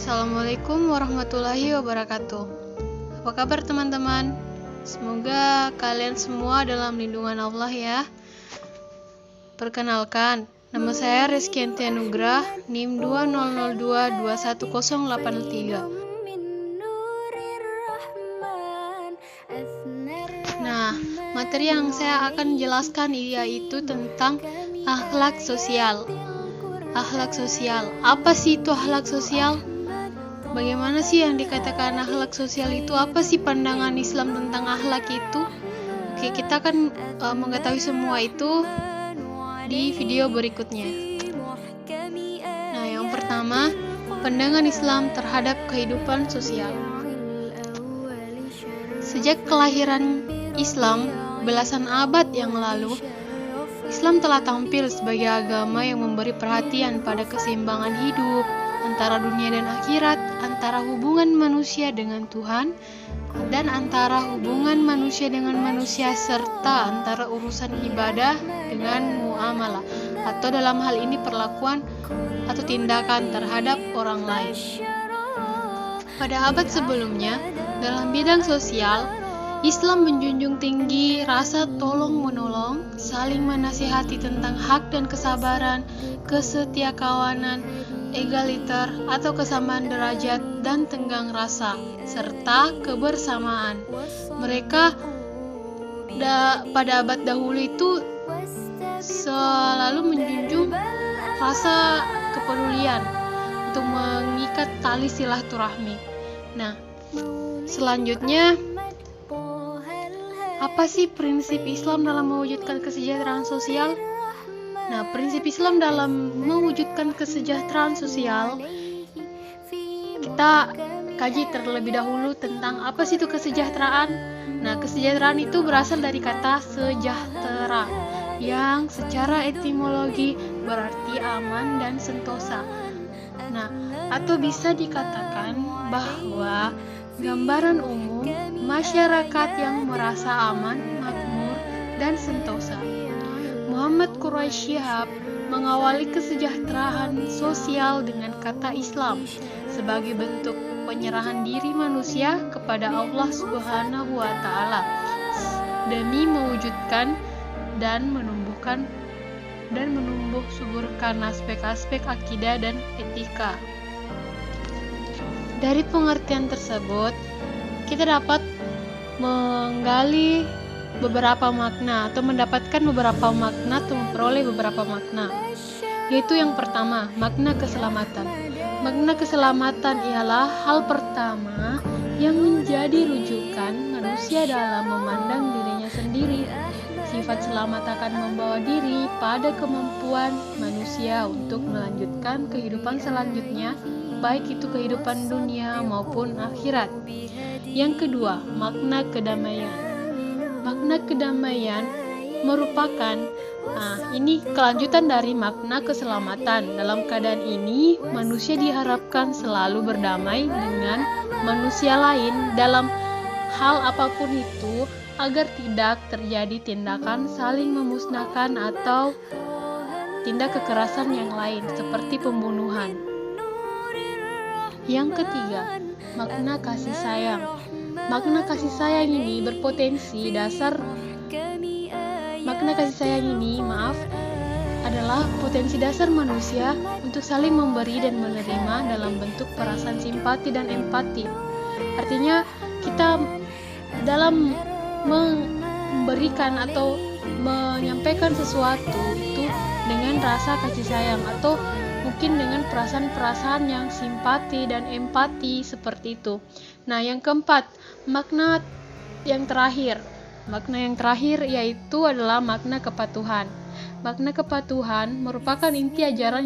Assalamualaikum warahmatullahi wabarakatuh. Apa kabar teman-teman? Semoga kalian semua dalam lindungan Allah ya. Perkenalkan, nama saya Rizky Entianugrah, NIM 2002211083. Nah, materi yang saya akan jelaskan yaitu tentang akhlak sosial. Akhlak sosial, apa sih itu akhlak sosial? Bagaimana sih yang dikatakan akhlak sosial itu? Apa sih pandangan Islam tentang akhlak itu? Oke, kita akan mengetahui semua itu di video berikutnya. Nah, yang pertama, pandangan Islam terhadap kehidupan sosial. Sejak kelahiran Islam belasan abad yang lalu, Islam telah tampil sebagai agama yang memberi perhatian pada keseimbangan hidup antara dunia dan akhirat, antara hubungan manusia dengan Tuhan, dan antara hubungan manusia dengan manusia, serta antara urusan ibadah dengan muamalah, atau dalam hal ini perlakuan atau tindakan terhadap orang lain. Pada abad sebelumnya, dalam bidang sosial, Islam menjunjung tinggi rasa tolong-menolong, saling menasihati tentang hak dan kesabaran, kesetiakawanan, egaliter atau kesamaan derajat dan tenggang rasa, serta kebersamaan. Mereka pada abad dahulu itu selalu menjunjung rasa kepedulian untuk mengikat tali silaturahmi. Nah, selanjutnya, apa sih prinsip Islam dalam mewujudkan kesejahteraan sosial? Nah, prinsip Islam dalam mewujudkan kesejahteraan sosial, kita kaji terlebih dahulu tentang apa sih itu kesejahteraan. Nah, kesejahteraan itu berasal dari kata sejahtera, yang secara etimologi berarti aman dan sentosa. Nah, atau bisa dikatakan bahwa gambaran umum masyarakat yang merasa aman, makmur, dan sentosa. Muhammad Quraisy Shihab mengawali kesejahteraan sosial dengan kata Islam sebagai bentuk penyerahan diri manusia kepada Allah Subhanahu wa Ta'ala demi mewujudkan dan menumbuh suburkan aspek-aspek akidah dan etika. Dari pengertian tersebut, kita dapat menggali beberapa makna atau mendapatkan beberapa makna atau memperoleh beberapa makna, yaitu yang pertama, makna keselamatan. Makna keselamatan ialah hal pertama yang menjadi rujukan manusia dalam memandang dirinya sendiri. Sifat selamat akan membawa diri pada kemampuan manusia untuk melanjutkan kehidupan selanjutnya, baik itu kehidupan dunia maupun akhirat. Yang kedua, makna kedamaian. Makna kedamaian merupakan ini kelanjutan dari makna keselamatan. Dalam keadaan ini, manusia diharapkan selalu berdamai dengan manusia lain dalam hal apapun itu, agar tidak terjadi tindakan saling memusnahkan atau tindak kekerasan yang lain seperti pembunuhan. Yang ketiga, makna kasih sayang. Makna kasih sayang ini berpotensi dasar adalah potensi dasar manusia untuk saling memberi dan menerima dalam bentuk perasaan simpati dan empati. Artinya, kita dalam memberikan atau menyampaikan sesuatu itu dengan rasa kasih sayang atau mungkin dengan perasaan-perasaan yang simpati dan empati seperti itu. Nah, yang keempat, makna yang terakhir. Makna yang terakhir yaitu adalah makna kepatuhan. Makna kepatuhan merupakan inti ajaran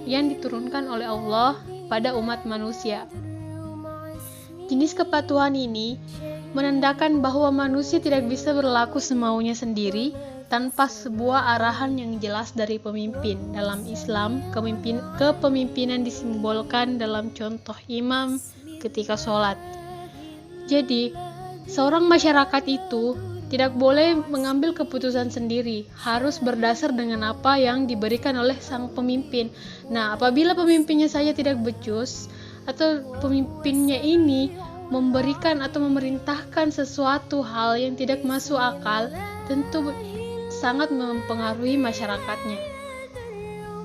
yang diturunkan oleh Allah pada umat manusia. Jenis kepatuhan ini menandakan bahwa manusia tidak bisa berlaku semaunya sendiri tanpa sebuah arahan yang jelas dari pemimpin. Dalam Islam, kepemimpinan disimbolkan dalam contoh imam ketika sholat. Jadi, seorang masyarakat itu tidak boleh mengambil keputusan sendiri, harus berdasar dengan apa yang diberikan oleh sang pemimpin. Nah, apabila pemimpinnya saja tidak becus atau pemimpinnya ini memberikan atau memerintahkan sesuatu hal yang tidak masuk akal, tentu sangat mempengaruhi masyarakatnya.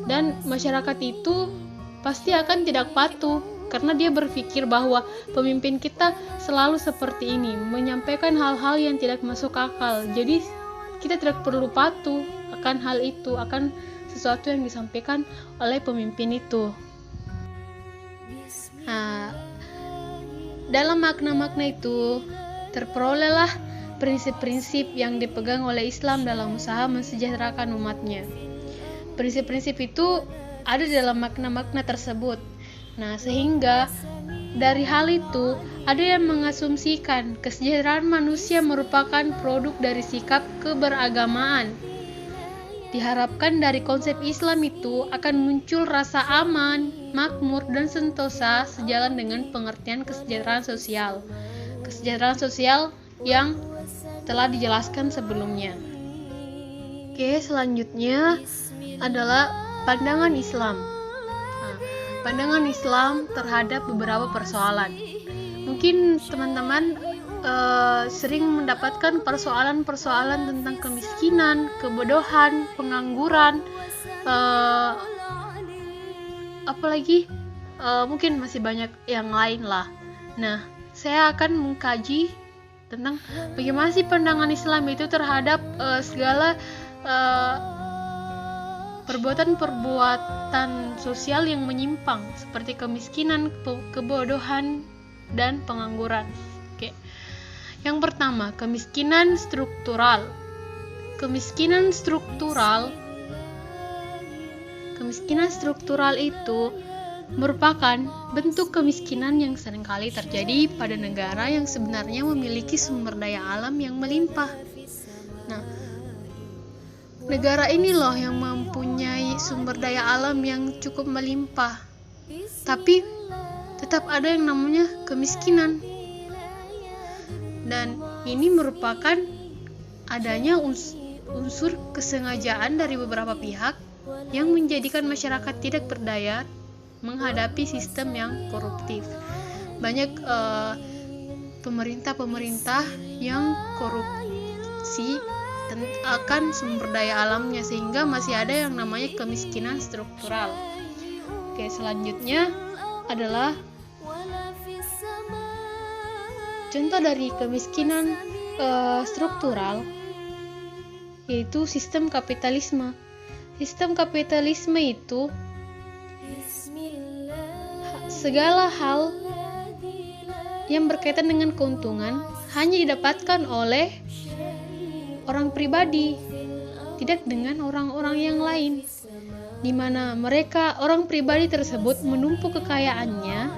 Dan masyarakat itu pasti akan tidak patuh karena dia berpikir bahwa pemimpin kita selalu seperti ini, menyampaikan hal-hal yang tidak masuk akal. Jadi kita tidak perlu patuh akan hal itu, akan sesuatu yang disampaikan oleh pemimpin itu. Nah, dalam makna-makna itu terperolehlah prinsip-prinsip yang dipegang oleh Islam dalam usaha mensejahterakan umatnya. Prinsip-prinsip itu ada dalam makna-makna tersebut. Nah, sehingga dari hal itu ada yang mengasumsikan kesejahteraan manusia merupakan produk dari sikap keberagamaan. Diharapkan dari konsep Islam itu akan muncul rasa aman, makmur, dan sentosa sejalan dengan pengertian kesejahteraan sosial. Kesejahteraan sosial yang telah dijelaskan sebelumnya. Oke, selanjutnya adalah pandangan Islam. Pandangan Islam terhadap beberapa persoalan. Mungkin teman-teman sering mendapatkan persoalan-persoalan tentang kemiskinan, kebodohan, pengangguran, apalagi mungkin masih banyak yang lain lah. Nah, saya akan mengkaji tentang bagaimana sih pandangan Islam itu terhadap segala perbuatan sosial yang menyimpang seperti kemiskinan, kebodohan, dan pengangguran. Oke. Yang pertama, kemiskinan struktural. Kemiskinan struktural itu merupakan bentuk kemiskinan yang seringkali terjadi pada negara yang sebenarnya memiliki sumber daya alam yang melimpah. Nah, negara ini loh yang mempunyai sumber daya alam yang cukup melimpah, tapi tetap ada yang namanya kemiskinan. Dan ini merupakan adanya unsur kesengajaan dari beberapa pihak yang menjadikan masyarakat tidak berdaya menghadapi sistem yang koruptif. Banyak pemerintah yang korupsi akan sumber daya alamnya, sehingga masih ada yang namanya kemiskinan struktural. Oke, selanjutnya adalah contoh dari kemiskinan struktural, yaitu sistem kapitalisme. Sistem kapitalisme itu segala hal yang berkaitan dengan keuntungan hanya didapatkan oleh orang pribadi, tidak dengan orang-orang yang lain, di mana orang pribadi tersebut menumpuk kekayaannya,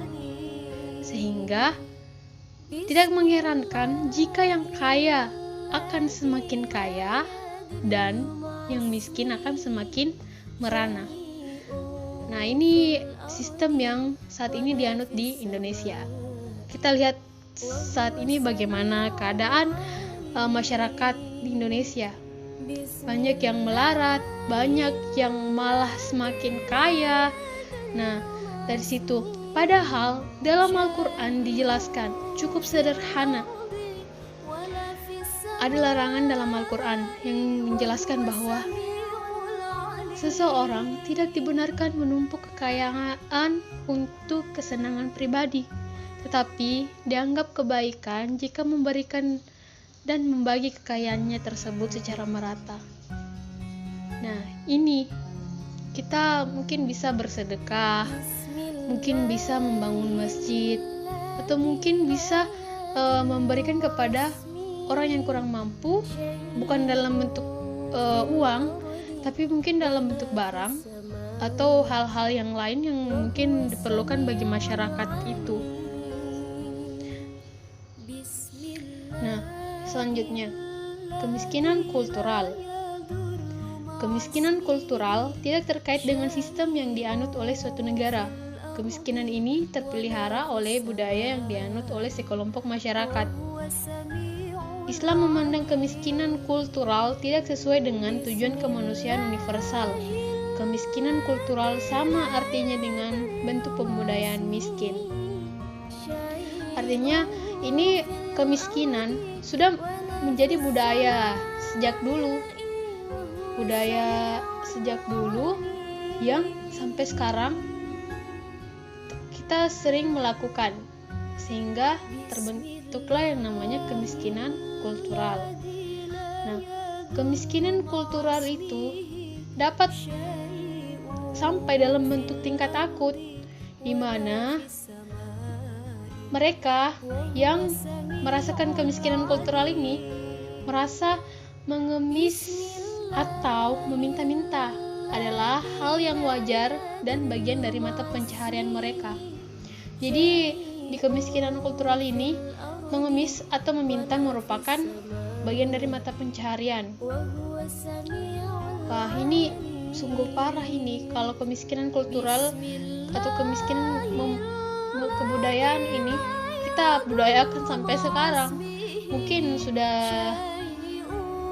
sehingga tidak mengherankan jika yang kaya akan semakin kaya dan yang miskin akan semakin merana. Nah, ini sistem yang saat ini dianut di Indonesia. Kita lihat saat ini bagaimana keadaan masyarakat di Indonesia. Banyak yang melarat, banyak yang malah semakin kaya. Nah, dari situ, padahal dalam Al-Quran dijelaskan cukup sederhana. Ada larangan dalam Al-Quran yang menjelaskan bahwa seseorang tidak dibenarkan menumpuk kekayaan untuk kesenangan pribadi, tetapi dianggap kebaikan jika memberikan dan membagi kekayaannya tersebut secara merata. Nah, ini kita mungkin bisa bersedekah, mungkin bisa membangun masjid, atau mungkin bisa memberikan kepada orang yang kurang mampu, bukan dalam bentuk uang, tapi mungkin dalam bentuk barang atau hal-hal yang lain yang mungkin diperlukan bagi masyarakat itu. Nah, selanjutnya, kemiskinan kultural. Kemiskinan kultural tidak terkait dengan sistem yang dianut oleh suatu negara. Kemiskinan ini terpelihara oleh budaya yang dianut oleh sekelompok masyarakat. Islam memandang kemiskinan kultural tidak sesuai dengan tujuan kemanusiaan universal, kemiskinan kultural sama artinya dengan bentuk pembudayaan miskin. Artinya ini kemiskinan sudah menjadi budaya sejak dulu. Budaya sejak dulu yang sampai sekarang kita sering melakukan, sehingga terbentuklah yang namanya kemiskinan kultural. Nah, kemiskinan kultural itu dapat sampai dalam bentuk tingkat akut, di mana mereka yang merasakan kemiskinan kultural ini merasa mengemis atau meminta-minta adalah hal yang wajar dan bagian dari mata pencaharian mereka. Jadi di kemiskinan kultural ini, mengemis atau meminta merupakan bagian dari mata pencaharian. Wah, ini sungguh parah ini kalau kemiskinan kultural atau kemiskinan kebudayaan ini kita budayakan sampai sekarang. Mungkin sudah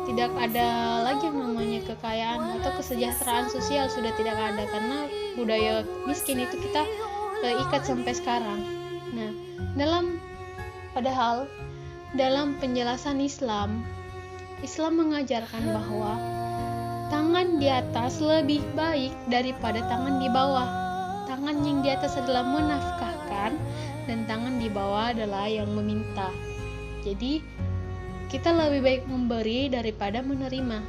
tidak ada lagi yang namanya kekayaan atau kesejahteraan sosial, sudah tidak ada karena budaya miskin itu kita ikat sampai sekarang. Nah, padahal dalam penjelasan Islam mengajarkan bahwa tangan di atas lebih baik daripada tangan di bawah. Tangan yang di atas adalah menafkahkan dan tangan di bawah adalah yang meminta. Jadi kita lebih baik memberi daripada menerima.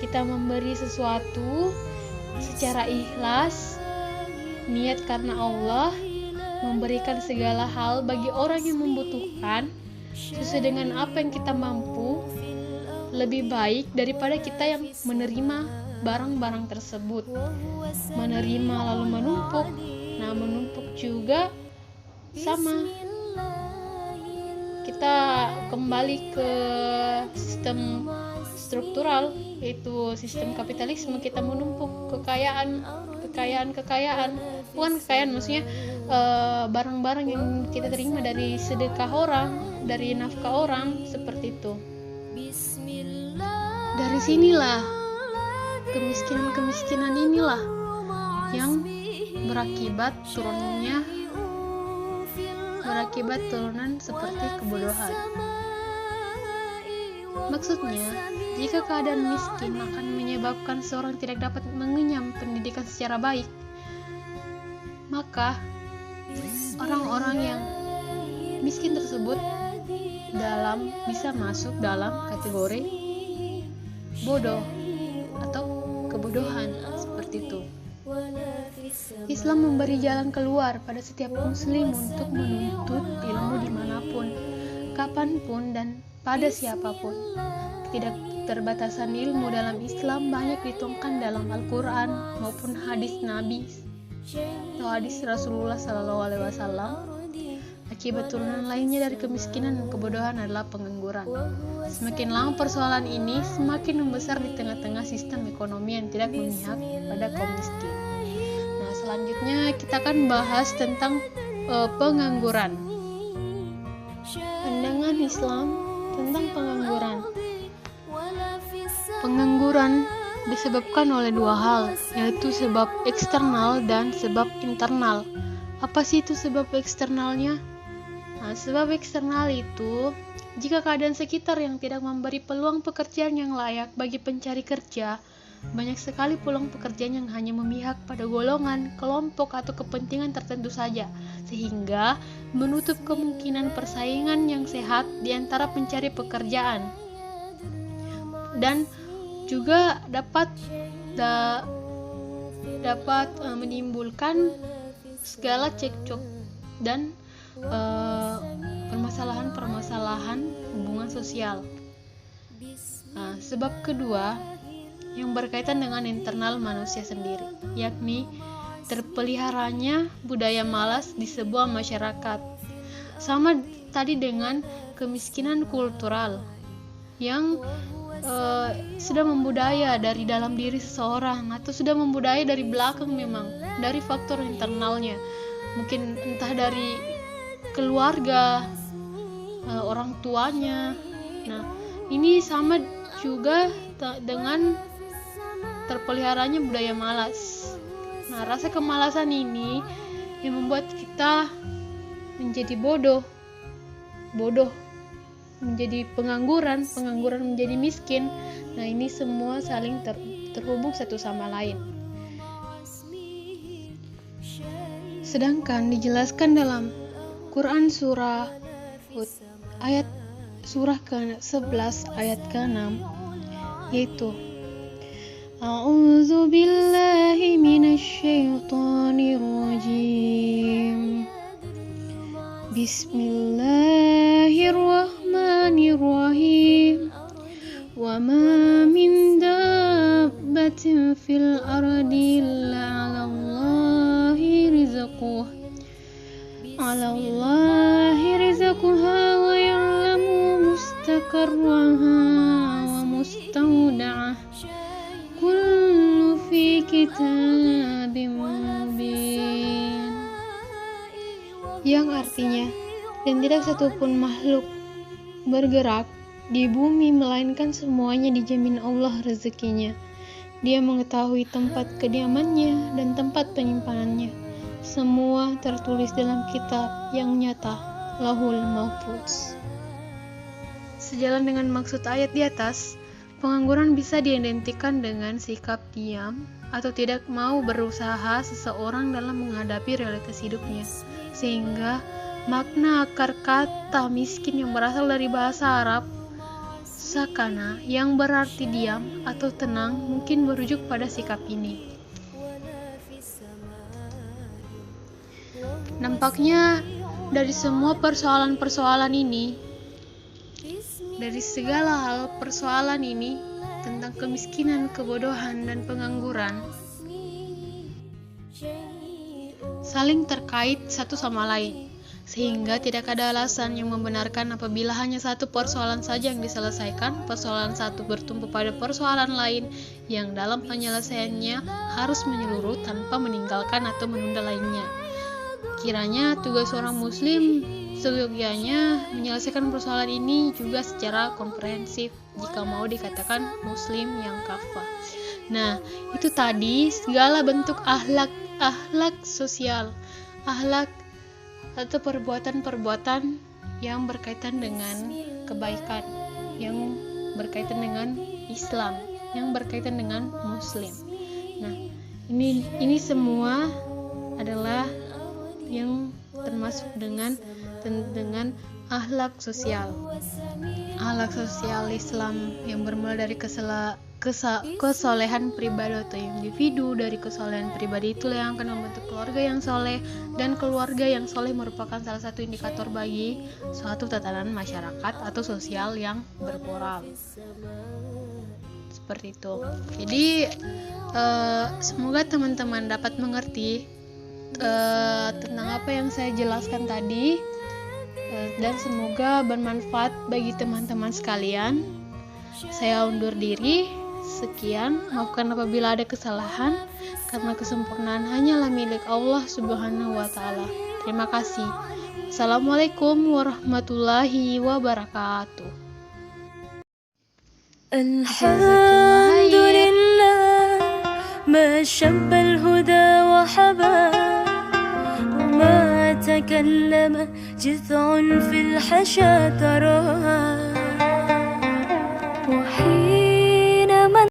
Kita memberi sesuatu secara ikhlas, niat karena Allah, memberikan segala hal bagi orang yang membutuhkan sesuai dengan apa yang kita mampu, lebih baik daripada kita yang menerima barang-barang tersebut. Menerima lalu menumpuk. Nah, menumpuk juga sama. Kita kembali ke sistem struktural, yaitu sistem kapitalisme. Kita menumpuk kekayaan, bukan kekayaan maksudnya barang-barang yang kita terima dari sedekah orang, dari nafkah orang, seperti itu. Dari sinilah kemiskinan inilah yang berakibat turunan seperti kebodohan. Maksudnya, jika keadaan miskin akan menyebabkan seorang tidak dapat mengenyam pendidikan secara baik, maka orang-orang yang miskin tersebut bisa masuk dalam kategori bodoh atau kebodohan, seperti itu. Islam memberi jalan keluar pada setiap muslim untuk menuntut ilmu dimanapun, kapanpun, dan pada siapapun. Ketidakterbatasan ilmu dalam Islam banyak dituangkan dalam Al-Quran maupun hadis Nabi atau hadis Rasulullah SAW. Akibat turunan lainnya dari kemiskinan dan kebodohan adalah pengangguran. Semakin lama persoalan ini semakin membesar di tengah-tengah sistem ekonomi yang tidak memihak pada kaum miskin. Nah, selanjutnya kita akan bahas tentang pengangguran. Pandangan Islam tentang pengangguran. Pengangguran disebabkan oleh dua hal, yaitu sebab eksternal dan sebab internal. Apa sih itu sebab eksternalnya? Nah, sebab eksternal itu jika keadaan sekitar yang tidak memberi peluang pekerjaan yang layak bagi pencari kerja, banyak sekali peluang pekerjaan yang hanya memihak pada golongan, kelompok, atau kepentingan tertentu saja, sehingga menutup kemungkinan persaingan yang sehat di antara pencari pekerjaan. Dan juga dapat menimbulkan segala cekcok dan permasalahan hubungan sosial. Nah, sebab kedua yang berkaitan dengan internal manusia sendiri, yakni terpeliharanya budaya malas di sebuah masyarakat. Sama tadi dengan kemiskinan kultural yang sudah membudaya dari dalam diri seseorang, atau sudah membudaya dari belakang, memang dari faktor internalnya, mungkin entah dari keluarga, orang tuanya. Nah, ini sama juga dengan terpeliharanya budaya malas. Nah, rasa kemalasan ini yang membuat kita menjadi bodoh menjadi pengangguran menjadi miskin. Nah, ini semua saling terhubung satu sama lain. Sedangkan dijelaskan dalam Quran surah Hud ayat surah ke-11 ayat ke-6, yaitu A'udzu billahi minasyaitonir rajim. Bismillahirrahmanirrahim. Wa ma min dabbatin fil ardi illa 'alallahi rizquha wa ya'lamu mustaqarraha wa mustawda'ah. Kullu fi kitabim mubin. Yang artinya, dan tidak satupun makhluk bergerak di bumi melainkan semuanya dijamin Allah rezekinya. Dia mengetahui tempat kediamannya dan tempat penyimpanannya. Semua tertulis dalam kitab yang nyata, Lauhul Mahfuz. Sejalan dengan maksud ayat di atas, pengangguran bisa diidentikan dengan sikap diam atau tidak mau berusaha seseorang dalam menghadapi realitas hidupnya, sehingga makna akar kata miskin yang berasal dari bahasa Arab sakana yang berarti diam atau tenang mungkin merujuk pada sikap ini. Nampaknya dari semua persoalan-persoalan ini, dari segala hal persoalan ini tentang kemiskinan, kebodohan, dan pengangguran saling terkait satu sama lain, sehingga tidak ada alasan yang membenarkan apabila hanya satu persoalan saja yang diselesaikan, persoalan satu bertumpu pada persoalan lain yang dalam penyelesaiannya harus menyeluruh tanpa meninggalkan atau menunda lainnya. Kiranya tugas seorang muslim seyogyanya menyelesaikan persoalan ini juga secara komprehensif jika mau dikatakan muslim yang kafah. Nah, itu tadi segala bentuk akhlak sosial, akhlak atau perbuatan-perbuatan yang berkaitan dengan kebaikan, yang berkaitan dengan Islam, yang berkaitan dengan muslim. Nah, ini semua adalah yang termasuk dengan akhlak sosial Islam yang bermula dari kesolehan pribadi atau individu. Dari kesolehan pribadi itulah yang akan membentuk keluarga yang soleh, dan keluarga yang soleh merupakan salah satu indikator bagi suatu tatanan masyarakat atau sosial yang bermoral. Seperti itu. Jadi semoga teman-teman dapat mengerti tentang apa yang saya jelaskan tadi, dan semoga bermanfaat bagi teman-teman sekalian. Saya undur diri. Sekian, maafkan apabila ada kesalahan, karena kesempurnaan hanyalah milik Allah Subhanahu wa Ta'ala. Terima kasih. Assalamualaikum warahmatullahi wabarakatuh. Alhamdulillah, ma syabbal huda wa haba, وما تكلم جذع في الحشا تراها.